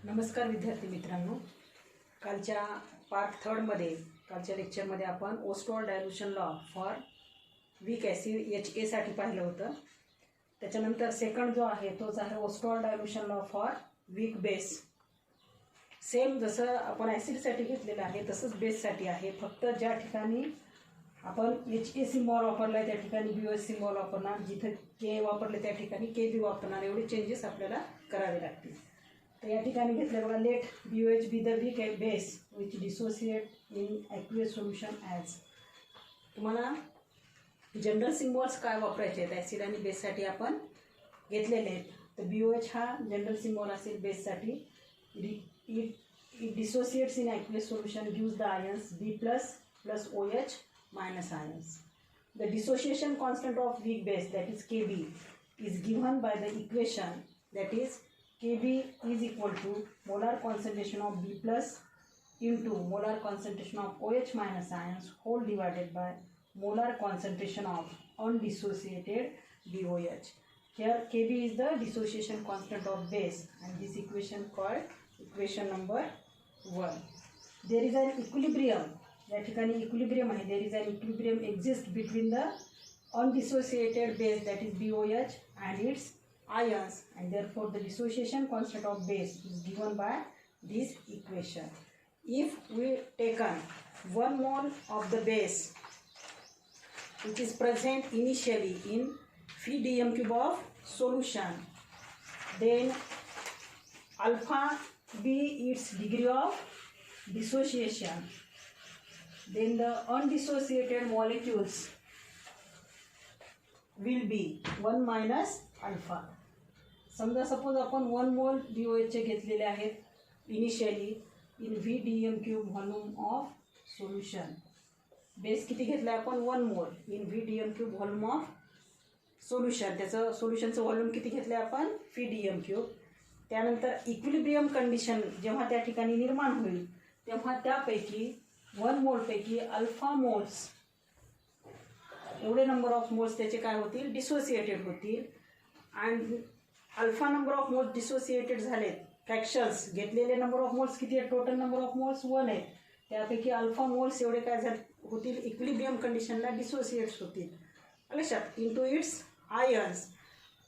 नमस्कार विद्यार्थी मित्रांनो, कालच्या पार्ट 3 मध्ये कालच्या लेक्चरमध्ये आपण Ostwald dilution law for weak acid HA साठी पाहिलं होतं. त्याच्यानंतर सेकंड जो आहे तोच आहे Ostwald dilution law for weak base. Same जसं आपण ॲसिडसाठी घेतलेलं आहे तसंच बेससाठी आहे, फक्त ज्या ठिकाणी आपण HA सिम्बॉल वापरला आहे त्या ठिकाणी BOH सिम्बॉल वापरणार, जिथे K वापरले त्या ठिकाणी KB वापरणार. एवढे चेंजेस आपल्याला करावे लागतील. तर या ठिकाणी घेतलं बघा, let BOH be the weak base which dissociate in aqueous solution as. तुम्हाला जनरल सिम्बॉल्स काय वापरायचे आहेत ॲसिड आणि बेससाठी आपण घेतलेले आहेत. तर BOH हा जनरल सिम्बॉल असेल बेससाठी. It dissociates in aqueous solution, gives the ions B plus OH minus ions. The dissociation constant of weak base, that is Kb, is given by the equation, that is Kb is equal to molar concentration of B plus into molar concentration of OH minus ions whole divided by molar concentration of undissociated BOH. Here Kb is the dissociation constant of base and this equation called equation number 1. There is an equilibrium. या ठिकाणी equilibrium आहे. There is an equilibrium exist between the undissociated base that is BOH and its ions and therefore the dissociation constant of base is given by this equation. If we taken 1 mole of the base which is present initially in phi-dm cube of solution, then alpha be its degree of dissociation, then the undissociated molecules will be 1 minus alpha. समजा suppose आपण 1 मोल BOH चे घेतलेले आहेत initially in VDM cube volume of solution. Base किती घेतला आपण 1 मोल in VDM cube volume of solution. त्याचं सोल्युशनचं व्हॉल्यूम किती घेतलं आपण VDM क्यूब. त्यानंतर इक्विलिब्रियम कंडिशन जेव्हा त्या ठिकाणी निर्माण होईल तेव्हा त्यापैकी 1 मोलपैकी अल्फा मोल्स, एवढे नंबर ऑफ मोल्स त्याचे काय होतील, डिसोसिएटेड होतील. And alpha number of moles dissociated झालेत. फ्रॅक्शन्स घेतलेले नंबर ऑफ मोल्स किती आहेत, टोटल नंबर ऑफ मोल्स 1 आहेत. त्यापैकी अल्फा मोल्स एवढे काय होतील, इक्विलिब्रियम कंडिशनला डिसोसिएट्स होतील लक्षात into its ions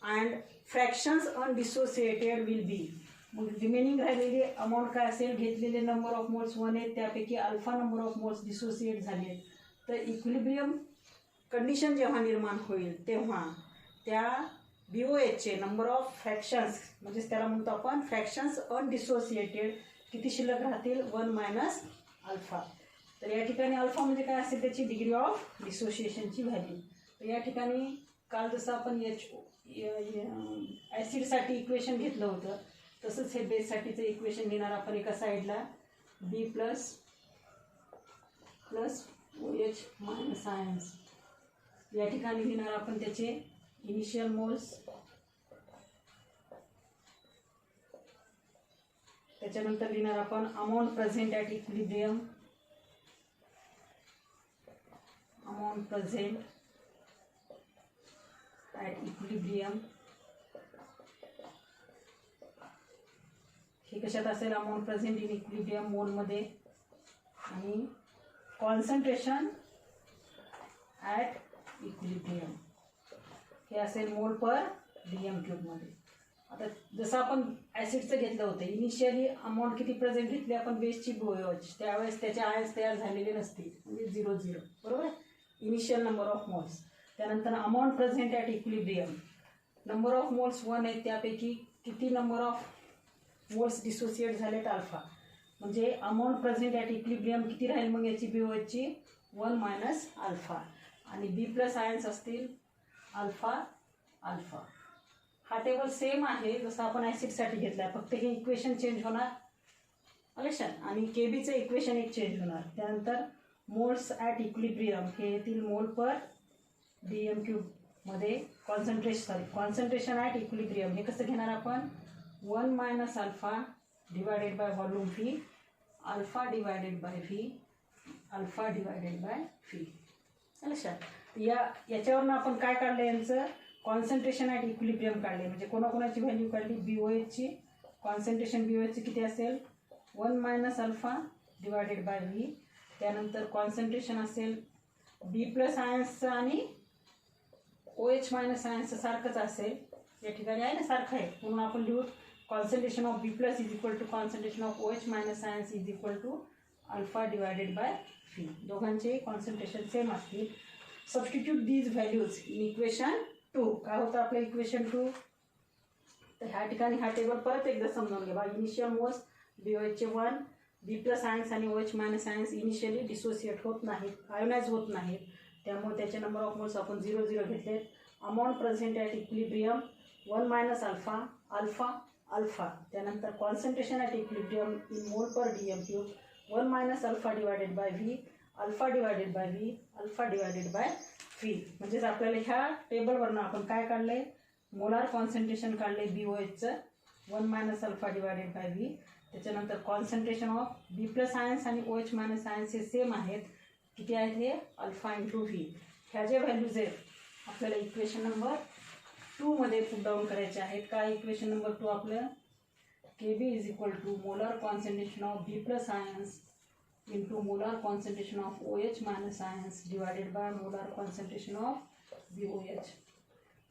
and fractions undissociated will be. मग रिमेनिंग राहिलेली अमाऊंट काय असेल, घेतलेले नंबर ऑफ मोल्स 1 आहेत त्यापैकी alpha number of moles dissociate झाले आहेत. तर इक्विलिब्रियम कंडिशन जेव्हा निर्माण होईल तेव्हा त्या BOHचे नंबर ऑफ फ्रॅक्शन्स, म्हणजेच त्याला म्हणतो आपण फ्रॅक्शन्स अनडिसोसिएटेड, किती शिल्लक राहतील, 1 मायनस अल्फा. तर या ठिकाणी अल्फा म्हणजे काय असेल, त्याची डिग्री ऑफ डिसोसिएशनची व्हॅल्यू. तर या ठिकाणी काल जसं आपण ॲसिडसाठी इक्वेशन घेतलं होतं तसंच हे बेससाठीचं इक्वेशन लिहिणार आपण. एका साईडला B plus OH minus ions, या ठिकाणी लिहिणार आपण त्याचे इनिशियल मोल्स. त्याच्यानंतर लिहिणार आपण amount present at equilibrium, amount present at equilibrium. हे कशात असेल, अमाऊंट प्रेझेंट इन इक्विलिब्रियम मोलमध्ये, आणि कॉन्सन्ट्रेशन ॲट इक्विलिब्रियम हे असेल मोल पर DM क्यूबमध्ये. आता जसं आपण ॲसिडचं घेतलं होतं इनिशियली अमाऊंट किती प्रेझेंट घेतली आपण बेसची BOH, त्यावेळेस त्याचे आयन्स तयार झालेले नसतील, म्हणजे 0 बरोबर, इनिशियल नंबर ऑफ मोल्स. त्यानंतर amount present at equilibrium, number of moles 1 आहेत त्यापैकी किती नंबर ऑफ मोल्स डिसोसिएट झालेत, अल्फा. म्हणजे अमाऊंट प्रेझेंट ॲट इक्विलिब्रियम किती राहील मग याची BOHची 1 मायनस अल्फा. आणि B प्लस आयन्स असतील अल्फा. हा टेबल सेम आहे जसं आपण ॲसिडसाठी घेतला आहे, फक्त हे इक्वेशन चेंज होणार लक्षात, आणि केबीचं इक्वेशन एक चेंज होणार. त्यानंतर मोल्स ॲट इक्विलिब्रियम हे येतील मोल पर DM क्यूबमध्ये. कॉन्सन्ट्रेशन ॲट इक्विलिब्रियम हे कसं घेणार आपण, 1 minus alpha divided by volume V, alpha divided bye V, alpha divided bye V लक्षात. याच्यावरनं आपण काय काढलं, यांचं कॉन्सन्ट्रेशन ॲट इक्विलिब्रियम काढले. म्हणजे कोणाकोणाची व्हॅल्यू काढली, BOHची कॉन्सन्ट्रेशन BOH किती असेल 1 minus alpha divided by V. त्यानंतर कॉन्सन्ट्रेशन असेल B प्लस आयन्सचं आणि OH मायनस आयन्सचं सारखंच असेल. या ठिकाणी आहे ना सारखं आहे म्हणून आपण लिहू concentration of B plus is equal to concentration of OH minus ions is equal to alpha divided by V. दोघांचे कॉन्सन्ट्रेशन सेम असतील. Substitute these values in equation 2. काय होतं आपलं इक्वेशन 2? तर ह्या ठिकाणी हा टेबल परत एकदा समजावून घ्या. Initial moles BOH 1, B plus ions आणि OH minus ions initially dissociate होत नाहीत, आयोनाइज होत नाहीत. त्यामुळे त्याचे नंबर ऑफ मोल्स आपण 0 0 घेतलेत. Amount present at equilibrium 1 minus alpha alpha alpha. त्यानंतर कॉन्सन्ट्रेशन ॲट इक्विलिब्रियम इन मोल पर DM³ 1 minus alpha divided by V alpha divided by V alpha divided by V. म्हणजेच आपल्याला ह्या टेबलवरनं आपण काय काढलं आहे? मोलार कॉन्सन्ट्रेशन काढले BOHचं 1 minus alpha divided by V. त्याच्यानंतर concentration of B plus ions आणि OH मायनस आयन्स हे सेम आहेत. किती आहेत हे? Alpha into V. ह्या जे व्हॅल्यूज आहेत आपल्याला इक्वेशन नंबर 2 मध्ये पुट डाऊन करायचे आहेत. काय इक्वेशन नंबर 2 आपलं? KB is equal to molar concentration of B plus ions into molar concentration of OH minus ions divided by molar concentration of BOH.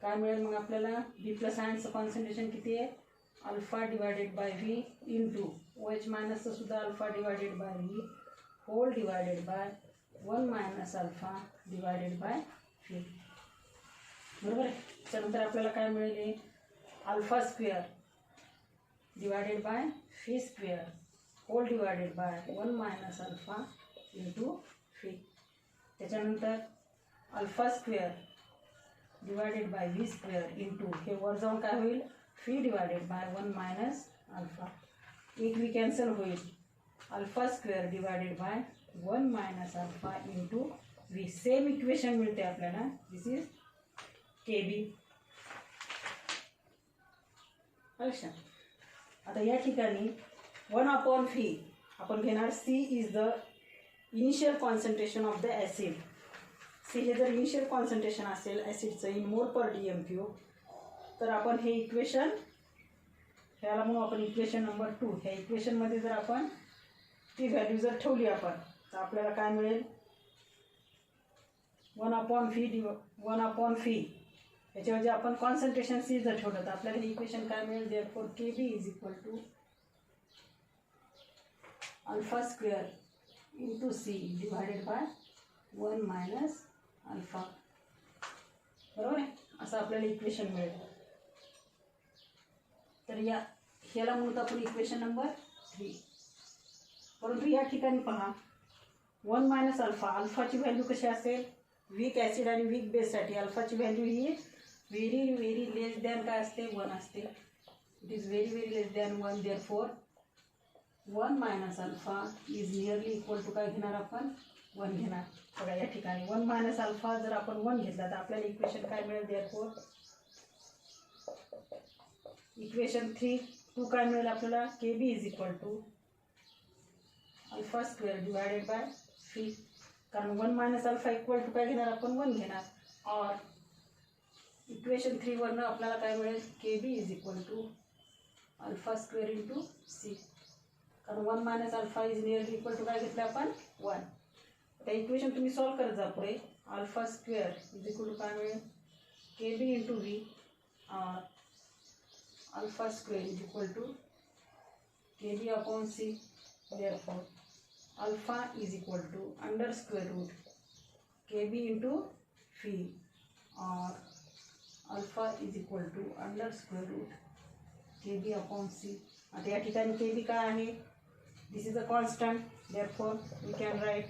काय मिळेल मग आपल्याला? B प्लस आयन्सचं कॉन्सन्ट्रेशन किती आहे? Alpha divided by V into OH मायनसचं सुद्धा alpha divided by V whole divided by 1 minus alpha divided by V. बरोबर आहे. त्यानंतर आपल्याला काय मिळेल? Alpha square divided by V square whole divided by 1 minus alpha into V. त्याच्यानंतर alpha square divided by V square into हे वर जाऊन काय होईल? V divided by 1 minus alpha. एक व्ही कॅन्सल होईल. Alpha square divided by 1 minus alpha into V. Same equation मिळते आपल्याला. दिस इज KB. लक्षात. आता या ठिकाणी 1 अपॉन व्ही आपण घेणार. C is the initial concentration of the acid. C हे जर इनिशियल कॉन्सन्ट्रेशन असेल ॲसिडचं इन मोल पर DM³ तर आपण हे इक्वेशन ह्याला म्हणून आपण इक्वेशन नंबर 2. ह्या इक्वेशनमध्ये जर आपण ती व्हॅल्यू जर ठेवली आपण तर आपल्याला काय मिळेल? 1 अपॉन व्ही याच्याऐवजी आपण कॉन्सन्ट्रेशन C जर ठेवलं तर आपल्याला हे इक्वेशन काय मिळेल? Therefore KB is equal to alpha square into C divided by 1 minus alpha. बरोबर आहे. असं आपल्याला इक्वेशन मिळेल. तर ह्याला म्हणून आपण इक्वेशन नंबर 3. परंतु या ठिकाणी पहा 1 मायनस अल्फा. अल्फाची व्हॅल्यू कशी असेल? वीक ॲसिड आणि वीक बेससाठी अल्फाची व्हॅल्यू ही व्हेरी व्हेरी लेस दॅन काय असते? 1 असते. It is very very less than 1. Therefore 1 minus alpha is nearly equal to काय घेणार आपण? 1 घेणार. बघा या ठिकाणी 1 मायनस अल्फा जर आपण 1 घेतला तर आपल्याला इक्वेशन काय मिळेल? देअरफॉर इक्वेशन 2 काय मिळेल आपल्याला? KB is equal to alpha square divided by V. कारण 1 मायनस अल्फा इक्वल टू काय घेणार आपण? 1 घेणार. और इक्वेशन 3 वरनं आपल्याला काय मिळेल? KB is equal to alpha square into C. कारण 1 minus alpha is nearly equal to काय घेतलं आपण? 1. त्या इक्वेशन तुम्ही सॉल्व करत जा पुढे. Alpha square is equal to काय मिळेल? KB into V. और alpha square is equal to KB upon C. Therefore alpha is equal to under square root KB into V और alpha is equal to under square root KB upon C. आता या ठिकाणी KB काय आहे? This is a constant. Therefore we can write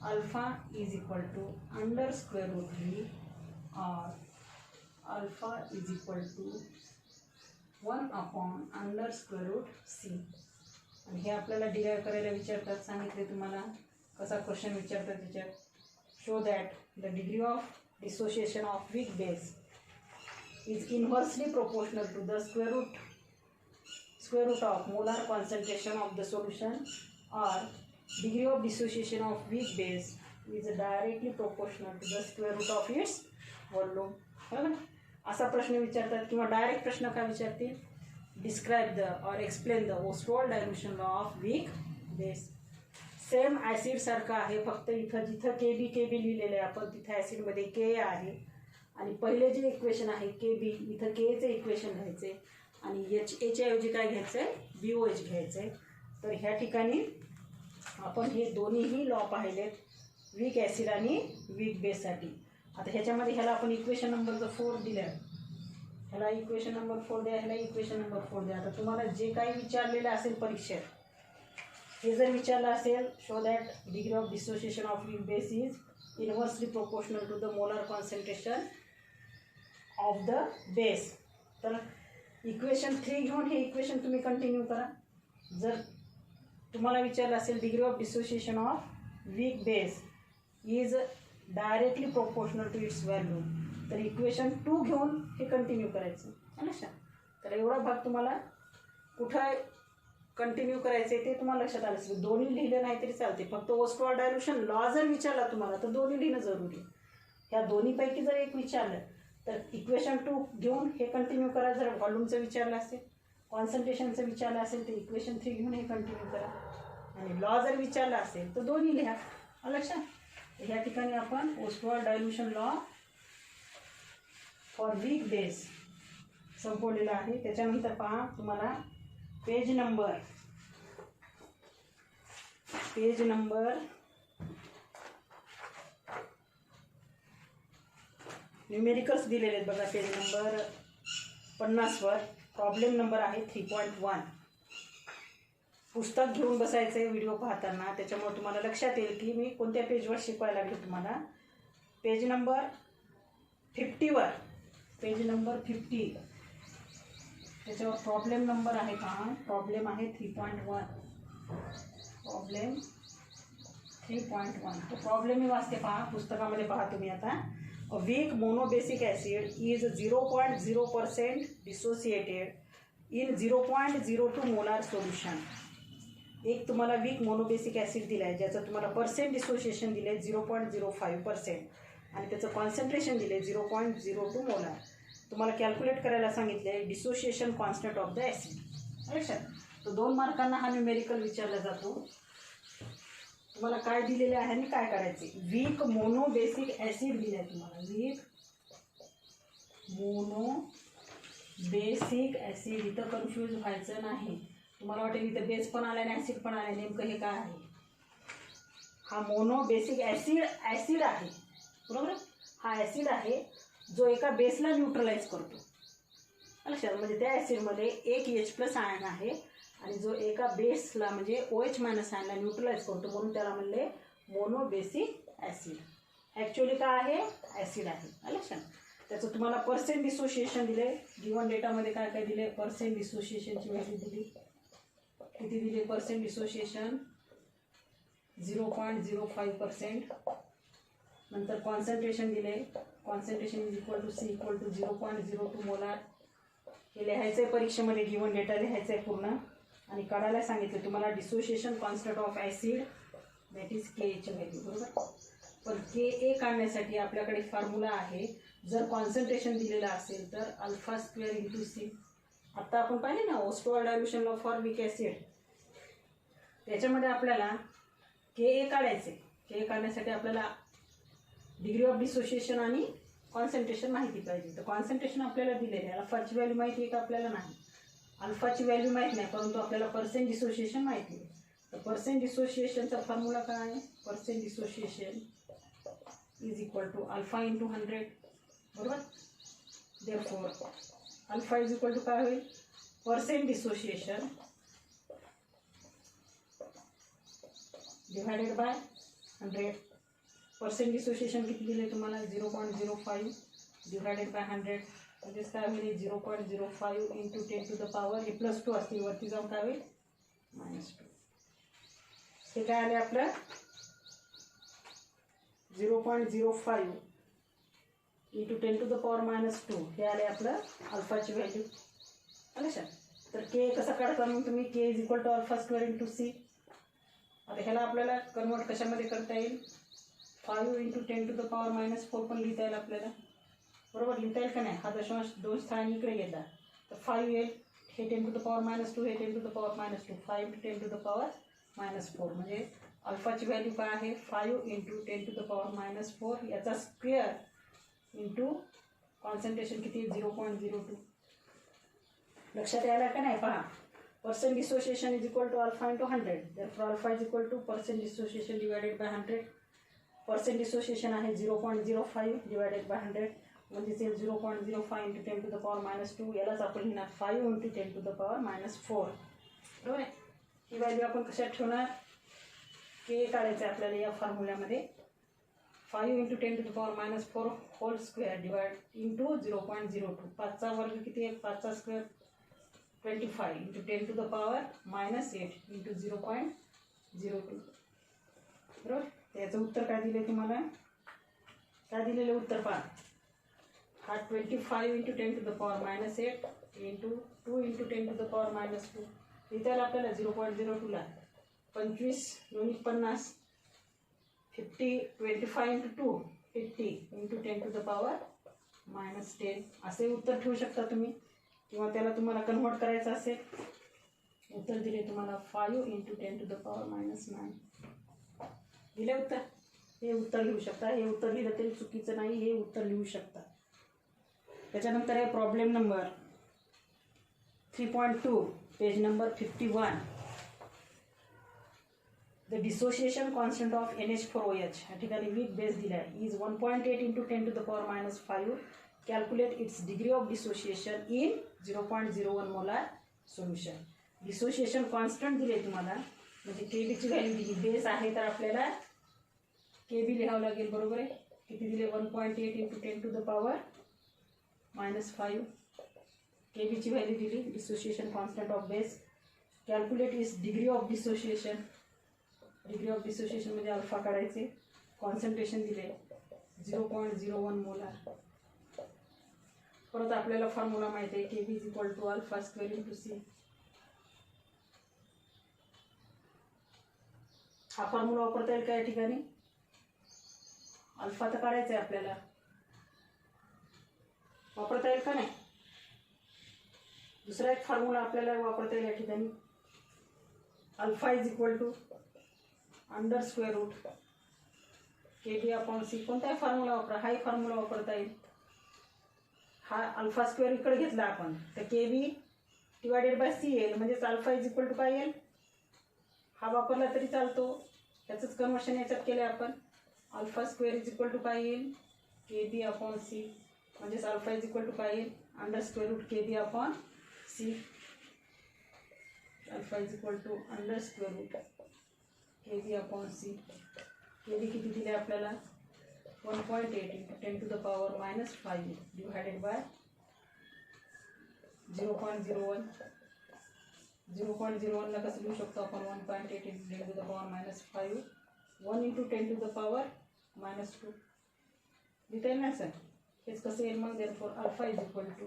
alpha is equal to under square root V और alpha is equal to 1 upon under square root C. आणि हे आपल्याला derive करायला विचारतात. सांगितले तुम्हाला कसा क्वेश्चन विचारतात त्याच्यात. Show that the degree of dissociation of weak base is inversely proportional to the square root of molar concentration of the solution और degree of dissociation of weak base is directly proportional to the square root of its volume. बरोबर. असा प्रश्न विचारतात किंवा direct प्रश्न काय विचारतील? describe the or explain the Ostwald dilution law of weak base. Same acid सारखं आहे, फक्त इथं जिथं के बी लिहिलेलं आहे आपण तिथं ॲसिडमध्ये के आहे आणि पहिले जे इक्वेशन आहे के बी इथं केचे इक्वेशन घ्यायचे आणि एच्या ऐवजी काय घ्यायचं आहे, BOH घ्यायचं आहे. तर ह्या ठिकाणी आपण हे दोन्हीही लॉ पाहिलेत, वीक ॲसिड आणि वीक बेससाठी. आता ह्याच्यामध्ये ह्याला आपण इक्वेशन नंबर 4 दिलं आहे, ह्याला इक्वेशन नंबर 4 द्या, ह्याला इक्वेशन नंबर 4 द्या. आता तुम्हाला जे काही विचारलेलं असेल परीक्षेत, हे जर विचारलं असेल, show that degree of dissociation of weak base is inversely proportional to the molar concentration of the base, तर इक्वेशन 3 घेऊन हे इक्वेशन तुम्ही कंटिन्यू करा. जर तुम्हाला विचारलं असेल degree of dissociation of weak base is directly proportional to its value, तर इक्वेशन 2 घेऊन हे कंटिन्यू करायचं. लक्षात, तर एवढा भाग तुम्हाला कुठं कंटिन्यू करायचे ते तुम्हाला लक्षात आलं असेल. दोन्ही लिहिलं नाही तरी चालते, फक्त ओस्टवॉल्ड डायल्यूशन लॉ जर विचारला तुम्हाला तर दोन्ही लिहिणं जरुरी आहे. ह्या दोन्हीपैकी जर एक विचारलं तर इक्वेशन 2 घेऊन हे कंटिन्यू करा. जर व्हॉल्यूमचं विचारलं असेल, कॉन्सन्ट्रेशनचं विचारलं असेल तर इक्वेशन 3 घेऊन हे कंटिन्यू करा आणि लॉ जर विचारला असेल तर दोन्ही लिहा. लक्षात, ह्या ठिकाणी आपण Ostwald dilution law for weak base संपवलेला आहे. त्याच्यानंतर पहा, तुम्हाला पेज नंबर न्यूमेरिकल्स दिलेले आहेत बघा. पेज नंबर 50वर प्रॉब्लेम नंबर आहे 3.1. पुस्तक घेऊन बसायचं आहे व्हिडिओ पाहताना, त्याच्यामुळे तुम्हाला लक्षात येईल की मी कोणत्या पेजवर शिकवायला लागले तुम्हाला. पेज नंबर 50वर, पेज नंबर 50, त्याच्यावर प्रॉब्लेम नंबर आहे पहा. प्रॉब्लेम आहे 3.1. प्रॉब्लेम 3.1. तो प्रॉब्लेम मी वाचते पहा, पुस्तकामध्ये पहा तुम्ही आता. A week monobasic acid is 0.0% dissociated in 0.02 molar solution. एक तुम्हाला वीक मोनोबेसिक ॲसिड दिलं आहे ज्याचं तुम्हाला पर्सेंट डिसोसिएशन दिलं आहे 0.05% आणि त्याचं कॉन्सन्ट्रेशन दिलं आहे 0.02 मोलार. तुम्हाला कॅल्क्युलेट करायला सांगितलं आहे dissociation constant of the acid. लक्षात, तर 2 मार्कांना हा न्यूमेरिकल विचारला जातो. तुम्हाला काय दिलेले आहे आणि काय करायचे. वीक मोनोबेसिक ॲसिड दिलं आहे तुम्हाला, वीक मोनोबेसिक ॲसिड. इथं कन्फ्यूज व्हायचं नाही. तुम्हाला वाटेल इथं बेस पण आला आणि ॲसिड पण आला, नेमकं हे काय आहे. हा मोनोबेसिक ॲसिड आहे, बरोबर. हा ॲसिड आहे जो एका बेसला न्यूट्रलाइज करतो. लक्षात, म्हणजे त्या ॲसिडमध्ये एक H+ आयन आहे आणि जो एका बेसला म्हणजे OH- आयनला न्यूट्रलाइज करतो, म्हणून त्याला म्हणले मोनोबेसिक ॲसिड. ॲक्च्युअली काय आहे, ॲसिड आहे. लक्षात, त्याचं तुम्हाला पर्सेंट डिसोसिएशन दिले. गिवन डेटामध्ये काय काय दिले, पर्सेंट डिसोसिएशनची व्हॅल्यू दिली. किती दिली पर्सेंट डिसोसिएशन, 0.05%. नंतर कॉन्सन्ट्रेशन दिले, concentration is equal to C equal to 0.02 molar. हे लिहायचं आहे परीक्षेमध्ये, गिवन डेटा लिहायचं आहे पूर्ण आणि काढायला सांगितलं तुम्हाला dissociation constant of acid that is K ची व्हॅल्यू, बरोबर. पण KA काढण्यासाठी आपल्याकडे फॉर्म्युला आहे. जर कॉन्सन्ट्रेशन दिलेलं असेल तर α² × C. आत्ता आपण पाहिले ना Ostwald dilution law for weak acid, त्याच्यामध्ये आपल्याला KA काढायचे. KA काढण्यासाठी आपल्याला डिग्री ऑफ डिसोसिएशन आणि कॉन्सन्ट्रेशन माहिती पाहिजे. तर कॉन्सन्ट्रेशन आपल्याला दिलेलं आहे, अल्फाची व्हॅल्यू माहिती आहे का आपल्याला, नाही. अल्फाची व्हॅल्यू माहीत नाही, परंतु आपल्याला पर्सेंट डिसोसिएशन माहिती आहे. तर पर्सेंट डिसोसिएशनचा फॉर्म्युला काय आहे, percent dissociation is equal to α × 100, बरोबर. Therefore alpha is equal to काय होईल, percent dissociation divided by 100. Percent dissociation किती दिले तुम्हाला, 0.05 डिवायडेड बाय 100. म्हणजेच काय होईल, 0.05 × 10⁻, हे +2 असतील, वरती जाऊन काय होईल -2. हे काय आले आपलं 0.05 × 10⁻², हे आले आपलं अल्फाची व्हॅल्यू. लक्षात, तर के कसं काढता मग तुम्ही, के इज इक्वल टू α² × C. आता ह्याला आपल्याला कन्वर्ट कशामध्ये करता येईल, 5 × 10⁻⁴ पण लिहिता येईल आपल्याला, बरोबर. लिहिता येईल का नाही, हा दशांश 2 स्थान इकडे घेतला तर 5 येईल. हे 10 to the power -2, हे 10 to the power -2, 5 into 10 to the power -4 म्हणजे अल्फाची व्हॅल्यू काय आहे 5 into 10 to the power -4 याचा स्क्वेअर इंटू कॉन्सन्ट्रेशन किती 0.02. लक्षात यायला का नाही पहा. Percent dissociation is equal to alpha into 100. therefore alpha is equal to percent dissociation divided by 100. Percent dissociation आहे 0.05 डिवायडेड बाय 100 म्हणजे 0.05 इंटू 10 to the power -2. यालाच आपण लिहिणार 5 इंटू 10 to the power -4. बरोबर आहे. ही व्हॅल्यू आपण कशात ठेवणार के काढायचं आहे आपल्याला या फॉर्म्युल्यामध्ये 5 into 10 to the power -4 whole square divide into 0.02. 5चा वर्ग किती आहे 5चा square 25 into 10 to the power -8 into 0.02. बरोबर. याचं उत्तर काय दिलं तुम्हाला काय दिलेलं उत्तर पहा. हा 25 into 10 to the power -8 into 2 into 10 to the power -2. इथे आपल्याला 0.02 ला 25 दोन्ही 50 50 25 into 2 50 into 10 to the power -10 असे उत्तर ठेवू शकता तुम्ही. किंवा त्याला तुम्हाला कन्व्हर्ट करायचं असेल उत्तर दिले तुम्हाला 5 इंटू 10 to the power -9 दिले उत्तर. हे उत्तर लिहू शकता. हे उत्तर लिहिलं तरी चुकीचं नाही. हे उत्तर लिहू शकता. त्याच्यानंतर आहे problem number 3.2 page number 51. The dissociation constant of NH4OH या ठिकाणी वीक बेस दिला आहे is 1.8 into 10 to the power -5. Calculate it's degree of dissociation in 0.01 molar solution. Dissociation constant दिले तुम्हाला म्हणजे केबीची व्हॅल्यू दिली. बेस आहे तर आपल्याला केबी लिहावं लागेल. बरोबर आहे. किती दिले 1.8 इंटू 10 to the power -5. केबीची व्हॅल्यू दिली. Dissociation constant of base. Calculate is degree of dissociation. Degree of dissociation म्हणजे अल्फा काढायचे. कॉन्सन्ट्रेशन दिले 0.01 मोलार. परत आपल्याला फॉर्म्युला माहिती आहे Kb is equal to alpha square into C. हा फॉर्म्युला वापरता येईल का या ठिकाणी. अल्फा तर काढायचा आहे आपल्याला. वापरता येईल का नाही. दुसरा एक फॉर्म्युला आपल्याला वापरता येईल या ठिकाणी. Alpha is equal to under square root KB upon C. कोणताही फॉर्म्युला वापरा. हाही फॉर्म्युला वापरता येईल. हा अल्फा स्क्वेअर इकडे घेतला आपण तर केबी डिवायडेड बाय सी येईल म्हणजेच अल्फा इज इक्वल टू काय येईल. हा वापरला तरी चालतो. त्याचंच कन्वर्शन याच्यात केलं आपण. Alpha square is equal to काय येईल केबी अपॉन सी म्हणजेच अल्फा इज इक्वल टू काय येईल under square root KB upon C. Alpha is equal to under square root KB upon C. KB किती दिले आपल्याला 1.8 into 10 to the power -5 divided by 0.01. 0.01 ला कसं लिहू शकतो आपण 1.8 into 10 to the power -5 1 into 10 to the power -2 लिहिता येईल ना सर. हेच कसं येईल मग therefore alpha is equal to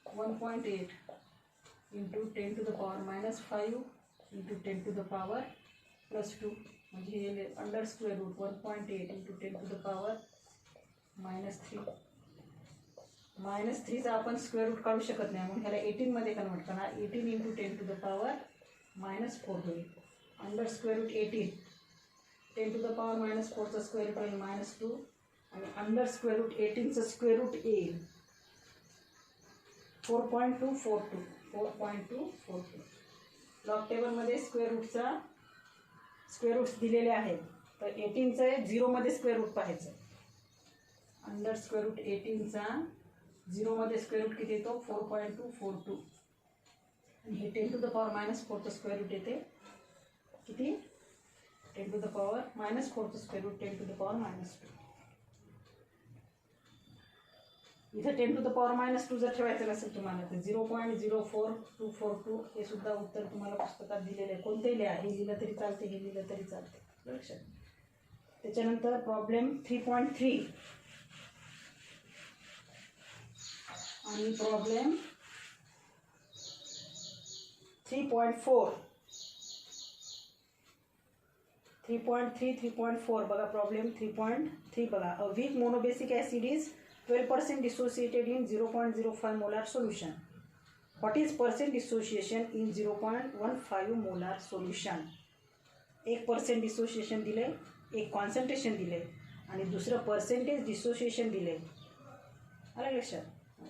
1.8 into 10 to the power -5 into 10 to the power +2 म्हणजे हे under square root 1.8 into 10 to the power -3. -3चा आपण स्क्वेअर रूट काढू शकत नाही म्हणून ह्याला 18 मध्ये कन्वर्ट करणार. 18 इंटू 10 to the power -4 होईल. Under square root 18 10 to the power -4चा स्क्वेअर रूट होईल -2 आणि अंडर स्क्वेअर रूट 18चं स्क्वेअर रूट येईल 4.242. 4.242. लॉग टेबलमध्ये स्क्वेअर रूटचा स्क्वेअर रूट्स दिलेले आहेत तर 18चं आहे 0मध्ये स्क्वेअर रूट पाहायचं. अंडर स्क्वेअर रूट 18चा 0मध्ये स्क्वेअर रूट किती येतो 4.242 आणि हे 10 to the power -4चं स्क्वेअर रूट येते किती 10 to the power -4चं square root 10 to the power -2. इथं 10 to the power -2 जर ठेवायचं नसेल तुम्हाला तर 0.04242 हे सुद्धा उत्तर तुम्हाला पुस्तकात दिलेलं आहे. कोणतेही लिहा. हे लिहिलं तरी चालते हे लिहिलं तरी चालते. लक्षात. त्याच्यानंतर प्रॉब्लेम 3.3 आणि प्रॉब्लेम 3.4. 3.3 3.4 बघा. प्रॉब्लेम 3.3 बघा. A week monobasic acid is 12% dissociated in 0.05 molar solution. What is percent dissociation in 0.15 molar solution. 1% dissociation दिले, एक कॉन्सन्ट्रेशन दिले आणि दुसरं पर्सेंटेज डिसोसिएशन दिले. आलं लक्षात.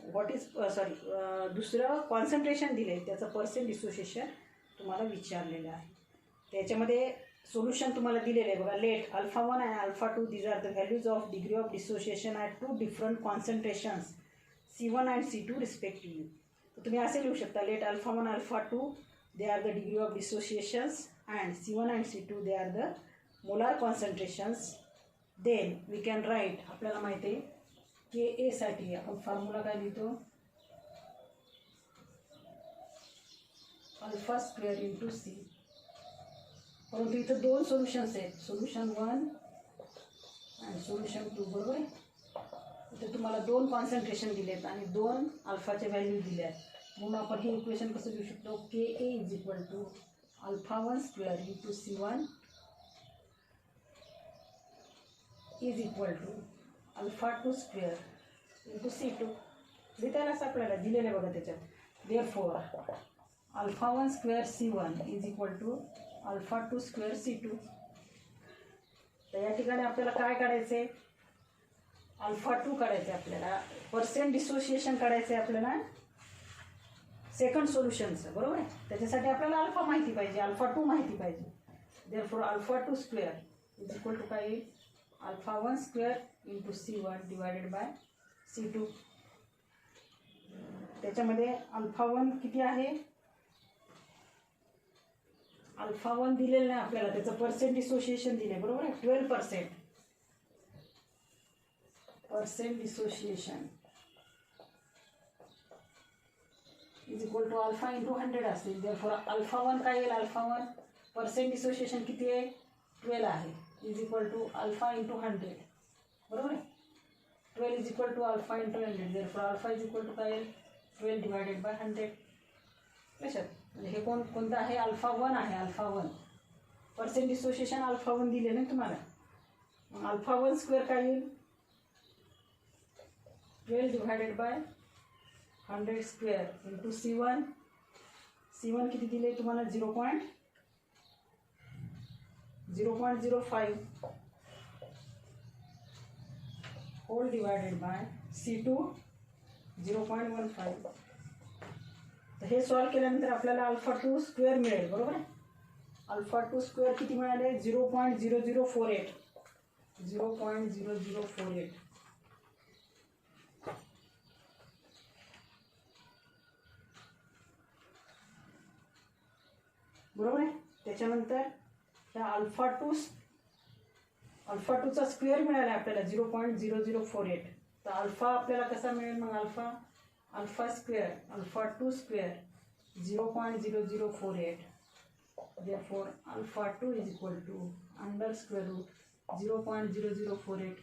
व्हॉट इज दुसरं कॉन्सन्ट्रेशन दिले, त्याचं पर्सेंट डिसोसिएशन तुम्हाला विचारलेलं आहे. त्याच्यामध्ये सोल्युशन तुम्हाला दिलेलं आहे बघा. लेट α1 आणि α2 these are the values of degree of dissociation at 2 different concentrations C1 and C2 respectively. तर तुम्ही असे लिहू शकता. Let α1 α2 they are the degree of dissociations and C1 and C2 they are the molar concentrations. Then we can write, आपल्याला माहिती आहे KA साठी आपण फॉर्म्युला काय लिहितो, अल्फा स्क्वेअर इंटू C. परंतु इथं दोन सोल्युशन्स आहेत, सोल्युशन 1 आणि सोल्युशन 2. बरोबर आहे. इथे तुम्हाला 2 कॉन्सन्ट्रेशन दिलेत आणि 2 अल्फाचे व्हॅल्यू दिले आहेत. म्हणून आपण हे इक्वेशन कसं लिहू शकतो, KA is equal to α1 square into C1 is equal to α2 square into C2. लिहितानाच आपल्याला दिलेलं बघा त्याच्यात. Therefore α1 square C1 is equal to α2 square C2. तर या ठिकाणी आपल्याला काय काढायचं आहे, α2 काढायचं आहे आपल्याला. पर्सेंट डिसोसिएशन काढायचं आहे आपल्याला सेकंड सोल्युशनचं. बरोबर आहे. त्याच्यासाठी आपल्याला अल्फा माहिती पाहिजे, α2 माहिती पाहिजे. Therefore α2 square is equal to काय येईल, α1 square into C1 divided by C2. त्याच्यामध्ये α1 किती आहे, α1 दिलेलं नाही आपल्याला, त्याचं पर्सेंट डिसोसिएशन दिले. बरोबर आहे. 12% percent dissociation is equal to alpha into 100 असेल. देअरफॉर α1 काय येईल, α1 पर्सेंट डिसोसिएशन किती आहे, 12 आहे, is equal to alpha into 100. बरोबर आहे. 12 is equal to alpha into 100. Therefore alpha is equal to काय येईल, 12 डिवायडेड बाय 100. लक्षात. म्हणजे हे कोणतं आहे, α1 आहे. α1 पर्सेंट डिसोसिएशन α1 दिले नाही तुम्हाला. मग α1 स्क्वेअर काय येईल, 12 divided by 100 square into C1. C1 किती दिले तुम्हाला, 0.05 होल डिवायडेड बाय C2 0.15. तर हे सॉल्व केल्यानंतर आपल्याला α2 स्क्वेअर मिळेल. बरोबर आहे. α2 स्क्वेअर किती मिळाले, 0.0048. 0.0048. बरोबर आहे. त्याच्यानंतर त्या α2चा स्क्वेअर मिळाला आपल्याला 0.0048. तर अल्फा आपल्याला कसा मिळेल मग, alpha square α2 square 0.0048. Therefore α2 is equal to under square root 0.0048.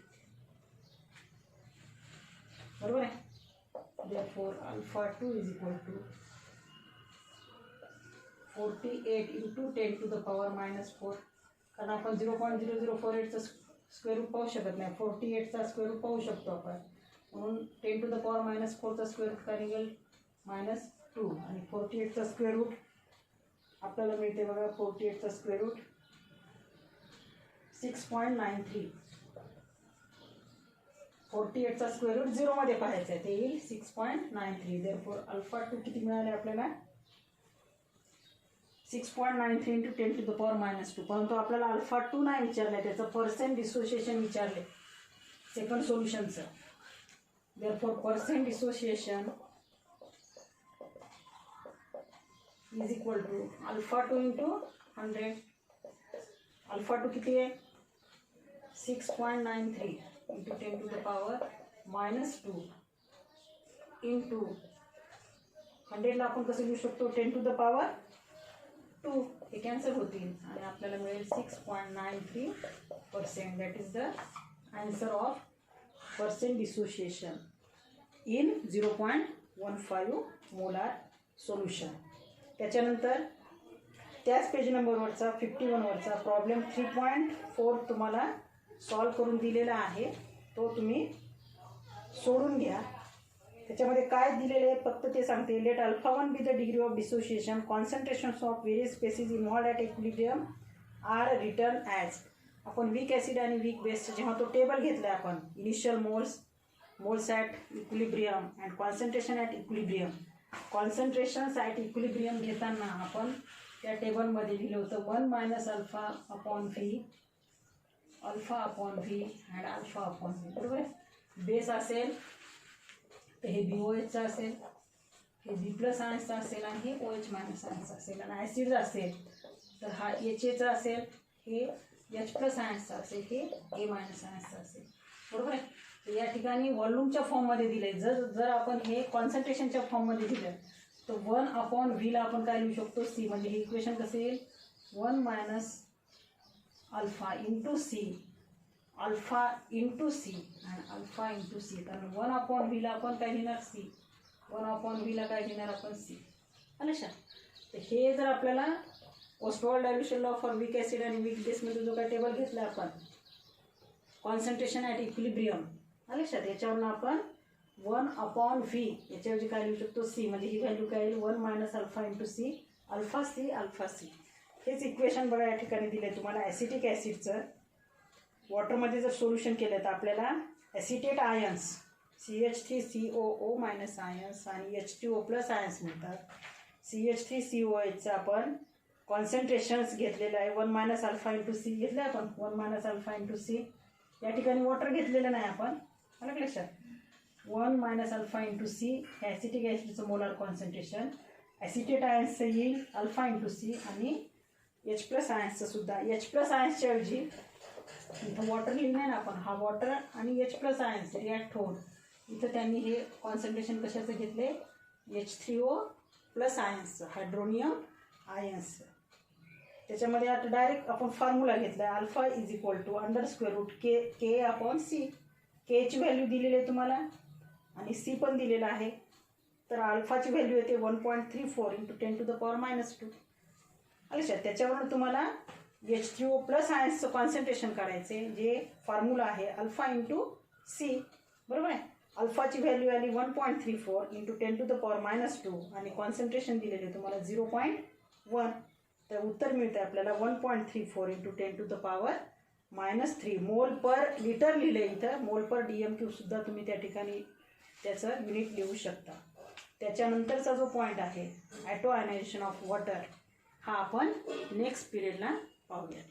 बरोबर आहे. Therefore α2 is equal to 48 into 10 to the power -4. कारण आपण 0.0048चं स्क्वेअर रूट पाहू शकत नाही, 48चा स्क्वेअर रूट पाहू शकतो आपण. म्हणून 10 टू द पॉवर -4चा स्क्वेअर रूट काय निघेल, -2. आणि 48चा स्क्वेअर रूट आपल्याला मिळते बघा. 48चा स्क्वेअर रूट 6.93. 48चा स्क्वेअर रूट 0मध्ये पाहायचं आहे, ते येईल 6.93. देअरफॉर α2 किती मिळाले आपल्याला, 6.93 इंटू 10 टू द पॉवर -2. परंतु आपल्याला α2 नाही विचारलं, त्याचं पर्सेंट डिसोसिएशन विचारले सेकंड सोल्युशनचं. Therefore percent dissociation is equal to α2 into 100. α2 किती आहे, 6.93 into 10 to the power -2 into 100ला आपण कसं लिहू शकतो, 10 टू द पॉवर 2. हे कॅन्सल होतील आणि आपल्याला मिळेल 6.93%. That is the answer of percent dissociation in 0.15 molar solution. त्याच्यानंतर त्याच पेज नंबरवरचा 51वरचा प्रॉब्लेम 3.4 तुम्हाला सॉल्व करून दिलेला आहे, तो तुम्ही सोडून घ्या. त्याच्यामध्ये काय दिलेले आहे फक्त ते सांगते. Let alpha 1 be the degree of dissociation, concentrations of various species involved at equilibrium are return as. आपण वीक ॲसिड आणि वीक बेसचं जेव्हा तो टेबल घेतला आहे आपण, initial moles at equilibrium and concentration at equilibrium. Concentrations at equilibrium घेताना आपण त्या टेबलमध्ये लिहिलं होतं 1 minus alpha upon V, alpha upon V and alpha upon V. बरोबर आहे. बेस असेल तर हे BOHचं असेल, हे B प्लस आयन्सचं असेल आणि हे OH मायनस आयन्सचं असेल. आणि ॲसिड असेल तर हा HAचं असेल, हे H प्लस आयन्सचं असेल, हे A मायनस आयन्सचं असेल. बरोबर आहे. तर या ठिकाणी व्हॉल्यूमच्या फॉर्ममध्ये दिले. जर आपण हे कॉन्सन्ट्रेशनच्या फॉर्ममध्ये दिलं तर 1 अपॉन व्हीला आपण काय लिहू शकतो, C. म्हणजे हे इक्वेशन कसं येईल, 1 minus alpha into C, alpha into C आणि अल्फा इंटू सी. कारण 1 अपॉन व्हीला आपण काय लिहिणार, C. 1 अपॉन व्हीला काय लिहिणार आपण, C. लक्षात. तर हे जर आपल्याला Ostwald dilution law for weak acid आणि वीक बेसमध्ये जो काय टेबल घेतला आपण, कॉन्सन्ट्रेशन ॲट इक्विलिब्रियम, लक्षात. याच्यावरून आपण 1 अपॉन व्ही याच्याऐवजी काय लिहू शकतो, C. म्हणजे ही व्हॅल्यू काय येईल, 1 minus alpha into C, alpha C, alpha C. हेच इक्वेशन बघा या ठिकाणी दिले तुम्हाला. ॲसिटिक ॲसिडचं वॉटरमध्ये जर सोल्युशन केलं तर आपल्याला acetate ions CH3COO minus ions आणि H2O प्लस आयन्स मिळतात. CH3COHचं आपण कॉन्सन्ट्रेशन्स घेतलेलं आहे 1 मायनस अल्फा इंटू सी घेतलं आहे आपण, 1 मायनस अल्फा इंटू सी. या ठिकाणी वॉटर घेतलेलं नाही आपण, अलग लक्षात. 1 मायनस अल्फा इंटू सी हे ॲसिटिक ॲसिडचं मोलार कॉन्सन्ट्रेशन. ॲसिटेट आयन्सचं येईल अल्फा इंटू सी आणि H प्लस आयन्सचं सुद्धा. H प्लस आयन्सच्या ऐवजी इथं वॉटर लिहिलं आहे ना आपण, हा वॉटर आणि H प्लस आयन्स रिॲक्ट होऊन इथं त्यांनी हे कॉन्सन्ट्रेशन कशाचं घेतले, H3O प्लस आयन्सचं, हायड्रोनियम आयन्सचं. त्याच्यामध्ये आता डायरेक्ट आपण फॉर्म्युला घेतला आहे, alpha is equal to under square root K upon C. केची व्हॅल्यू दिलेली आहे तुम्हाला आणि सी पण दिलेला आहे. तर अल्फाची व्हॅल्यू येते 1.34 इंटू 10 टू द पॉवर -2. अच्छा, त्याच्यावरून तुम्हाला H3O प्लस आयन्सचं कॉन्सन्ट्रेशन करायचे, जे फॉर्म्युला आहे अल्फा इंटू सी. बरोबर आहे. अल्फाची व्हॅल्यू आली 1.34 इंटू 10 टू द पॉवर -2 आणि कॉन्सन्ट्रेशन दिलेले तुम्हाला 0.1. तर उत्तर मिळतं आपल्याला 1.34 इंटू 10 टू द पॉवर -3 मोल पर लिटर लिहिले. इथं मोल पर DMQ सुद्धा तुम्ही त्या ठिकाणी त्याचं युनिट लिहू शकता. त्याच्यानंतरचा जो पॉईंट आहे ॲटो आयनायझेशन ऑफ वॉटर, हा आपण नेक्स्ट पिरियडला पाहूया.